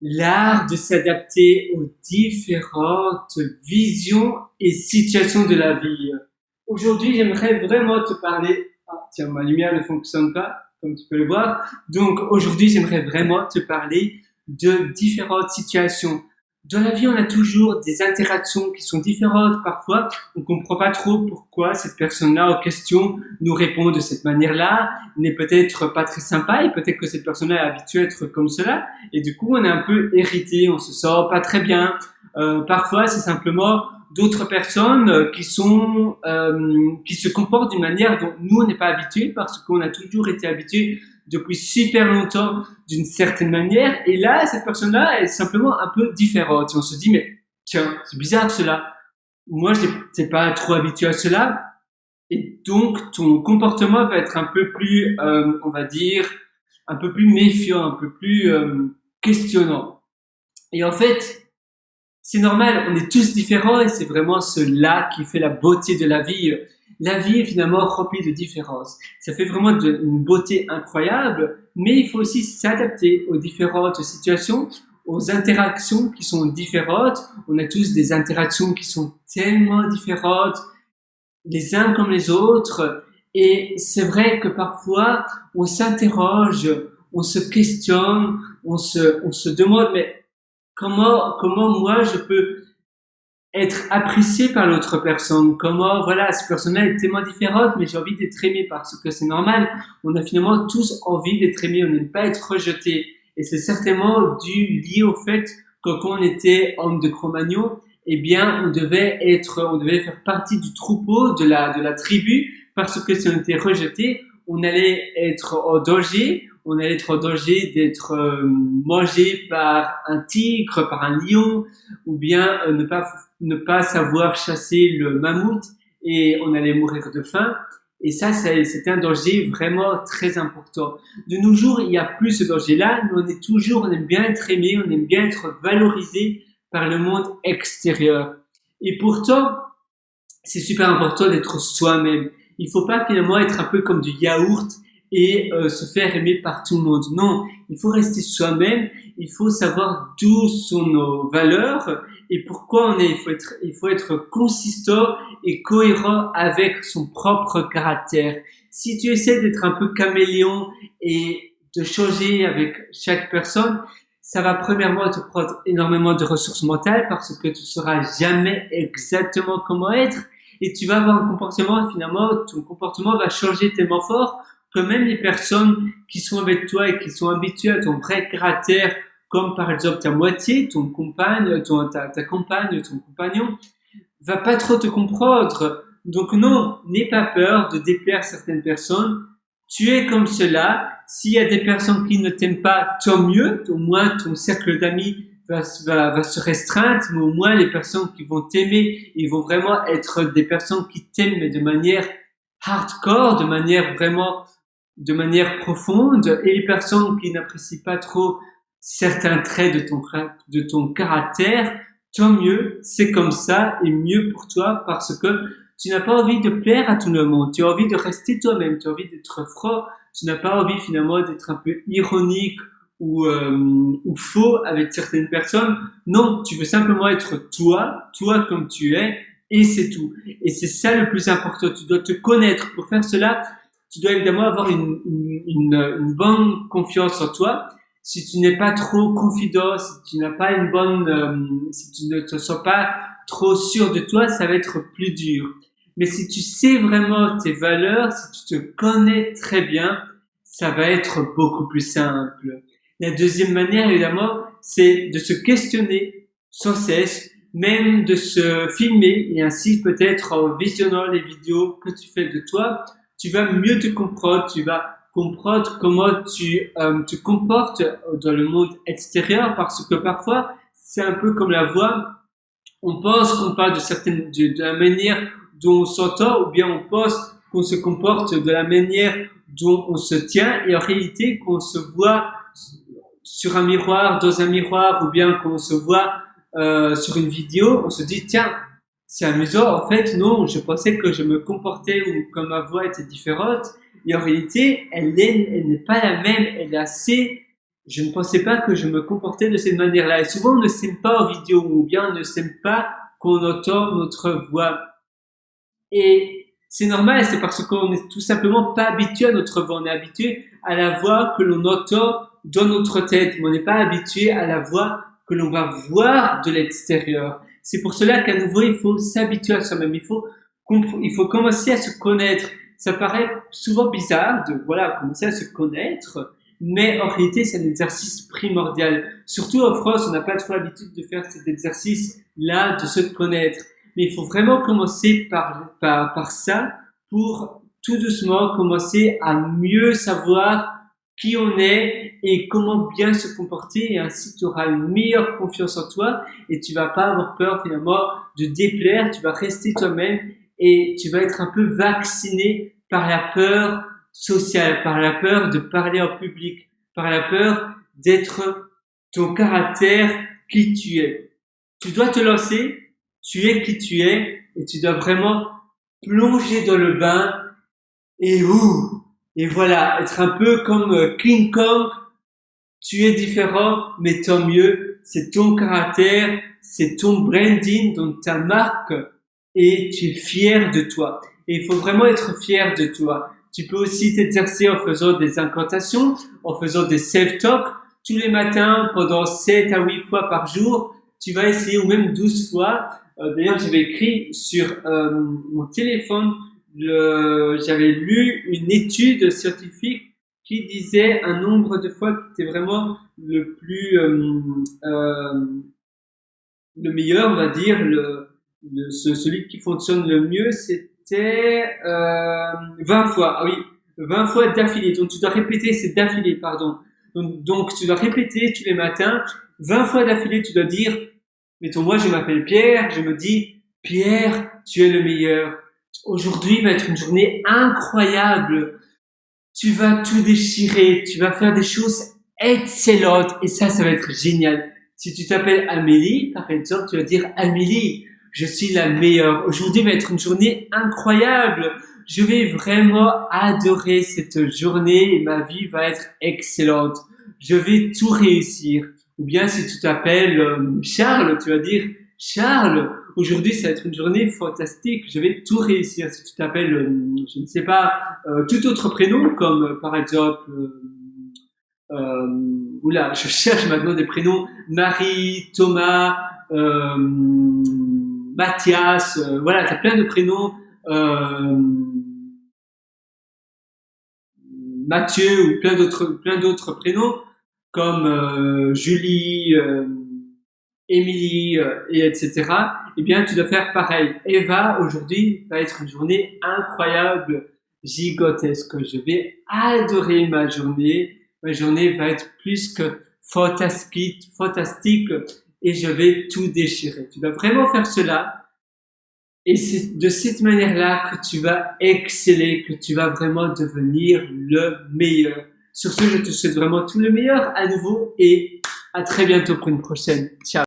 L'art de s'adapter aux différentes visions et situations de la vie. Aujourd'hui, j'aimerais vraiment te parler. Ah, tiens, ma lumière ne fonctionne pas, comme tu peux le voir. Donc, aujourd'hui, j'aimerais vraiment te parler de différentes situations. Dans la vie, on a toujours des interactions qui sont différentes. Parfois, on comprend pas trop pourquoi cette personne-là en question nous répond de cette manière-là, n'est peut-être pas très sympa et peut-être que cette personne-là est habituée à être comme cela. Et du coup, on est un peu irrité, on se sent pas très bien. Parfois, c'est simplement d'autres personnes qui se comportent d'une manière dont nous on n'est pas habitués parce qu'on a toujours été habitués depuis super longtemps d'une certaine manière. Et là, cette personne-là est simplement un peu différente. Et on se dit, mais tiens, c'est bizarre cela. Moi, je n'étais pas trop habitué à cela. Et donc, ton comportement va être un peu plus, on va dire, un peu plus méfiant, un peu plus questionnant. Et en fait, c'est normal, on est tous différents et c'est vraiment cela qui fait la beauté de la vie. La vie est finalement remplie de différences. Ça fait vraiment une beauté incroyable, mais il faut aussi s'adapter aux différentes situations, aux interactions qui sont différentes. On a tous des interactions qui sont tellement différentes, les uns comme les autres. Et c'est vrai que parfois, on s'interroge, on se questionne, on se demande, mais comment moi je peux être apprécié par l'autre personne? Comment, voilà, cette personne-là est tellement différente, mais j'ai envie d'être aimé parce que c'est normal. On a finalement tous envie d'être aimé, on n'aime pas être rejeté. Et c'est certainement lié au fait que quand on était homme de Cro-Magnon, eh bien, on devait faire partie du troupeau de la tribu parce que si on était rejeté, on allait être en danger, on allait être en danger d'être mangé par un tigre, par un lion, ou bien ne pas savoir chasser le mammouth et on allait mourir de faim. Et ça, c'était un danger vraiment très important. De nos jours, il n'y a plus ce danger-là, mais on aime bien être aimé, on aime bien être valorisé par le monde extérieur. Et pourtant, c'est super important d'être soi-même. Il faut pas finalement être un peu comme du yaourt et se faire aimer par tout le monde. Non, il faut rester soi-même. Il faut savoir d'où sont nos valeurs et pourquoi on est. Il faut être consistant et cohérent avec son propre caractère. Si tu essaies d'être un peu caméléon et de changer avec chaque personne, ça va premièrement te prendre énormément de ressources mentales parce que tu sauras jamais exactement comment être et tu vas avoir un comportement, finalement, ton comportement va changer tellement fort que même les personnes qui sont avec toi et qui sont habituées à ton vrai caractère, comme par exemple ta moitié, ton compagne, ta compagne, ton compagnon, va pas trop te comprendre. Donc non, n'aie pas peur de déplaire certaines personnes. Tu es comme cela. S'il y a des personnes qui ne t'aiment pas, tant mieux. Au moins, ton cercle d'amis va se restreindre, mais au moins les personnes qui vont t'aimer, ils vont vraiment être des personnes qui t'aiment, mais de manière hardcore, de manière profonde, et les personnes qui n'apprécient pas trop certains traits de ton caractère, tant mieux, c'est comme ça, et mieux pour toi, parce que tu n'as pas envie de plaire à tout le monde, tu as envie de rester toi-même, tu as envie d'être franc, tu n'as pas envie finalement d'être un peu ironique ou faux avec certaines personnes. Non, tu veux simplement être toi comme tu es, et c'est tout. Et c'est ça le plus important. Tu dois te connaître. Pour faire cela, tu dois évidemment avoir une bonne confiance en toi. Si tu n'es pas trop confident, si tu n'as pas si tu ne te sens pas trop sûr de toi, ça va être plus dur. Mais si tu sais vraiment tes valeurs, si tu te connais très bien, ça va être beaucoup plus simple. La deuxième manière, évidemment, c'est de se questionner sans cesse, même de se filmer et ainsi peut-être en visionnant les vidéos que tu fais de toi, tu vas mieux te comprendre, tu vas comprendre comment tu te comportes dans le monde extérieur parce que parfois, c'est un peu comme la voix, on pense qu'on parle de la manière dont on s'entend ou bien on pense qu'on se comporte de la manière dont on se tient et en réalité qu'on se voit sur un miroir, dans un miroir ou bien qu'on se voit sur une vidéo, on se dit tiens, c'est amusant. En fait, non, je pensais que je me comportais ou que ma voix était différente et en réalité, elle n'est pas la même, elle est assez je ne pensais pas que je me comportais de cette manière-là. Et souvent, on ne s'aime pas en vidéo, ou bien on ne s'aime pas quand on entend notre voix. Et c'est normal, c'est parce qu'on n'est tout simplement pas habitué à notre voix. On est habitué à la voix que l'on entend dans notre tête, mais on n'est pas habitué à la voix que l'on va voir de l'extérieur. C'est pour cela qu'à nouveau, il faut s'habituer à soi-même. Il faut commencer à se connaître. Ça paraît souvent bizarre de, voilà, commencer à se connaître, mais en réalité, c'est un exercice primordial. Surtout en France, on n'a pas trop l'habitude de faire cet exercice-là, de se connaître. Mais il faut vraiment commencer par ça pour tout doucement commencer à mieux savoir qui on est et comment bien se comporter, et ainsi tu auras une meilleure confiance en toi et tu vas pas avoir peur finalement de déplaire, tu vas rester toi-même et tu vas être un peu vacciné par la peur sociale, par la peur de parler en public, par la peur d'être ton caractère, qui tu es. Tu dois te lancer, tu es qui tu es et tu dois vraiment plonger dans le bain et et voilà, être un peu comme King Kong. Tu es différent, mais tant mieux. C'est ton caractère, c'est ton branding, donc ta marque, et tu es fier de toi. Et il faut vraiment être fier de toi. Tu peux aussi t'exercer en faisant des incantations, en faisant des self-talk tous les matins pendant 7 à 8 fois par jour. Tu vas essayer, ou même 12 fois. D'ailleurs, j'avais écrit sur mon téléphone, j'avais lu une étude scientifique qui disait un nombre de fois qui était vraiment le meilleur, on va dire, celui qui fonctionne le mieux, c'était 20 fois. Ah oui, 20 fois d'affilée. Donc tu dois répéter, c'est d'affilée, pardon. Donc tu dois répéter tous les matins, 20 fois d'affilée, tu dois dire, mettons moi je m'appelle Pierre, je me dis, Pierre, tu es le meilleur. Aujourd'hui va être une journée incroyable. Tu vas tout déchirer, tu vas faire des choses excellentes et ça va être génial. Si tu t'appelles Amélie, par exemple, tu vas dire Amélie, je suis la meilleure. Aujourd'hui va être une journée incroyable. Je vais vraiment adorer cette journée et ma vie va être excellente. Je vais tout réussir. Ou bien si tu t'appelles Charles, tu vas dire Charles, aujourd'hui ça va être une journée fantastique, je vais tout réussir. Si tu t'appelles, je ne sais pas, tout autre prénom comme par exemple, oula, je cherche maintenant des prénoms, Marie, Thomas, Mathias, voilà, tu as plein de prénoms, euh, Mathieu ou plein d'autres prénoms comme Julie, Émilie et etc. Eh bien, tu dois faire pareil. Eva, aujourd'hui, va être une journée incroyable, gigantesque. Je vais adorer ma journée. Ma journée va être plus que fantastique et je vais tout déchirer. Tu dois vraiment faire cela. Et c'est de cette manière-là que tu vas exceller, que tu vas vraiment devenir le meilleur. Sur ce, je te souhaite vraiment tout le meilleur à nouveau et à très bientôt pour une prochaine. Ciao.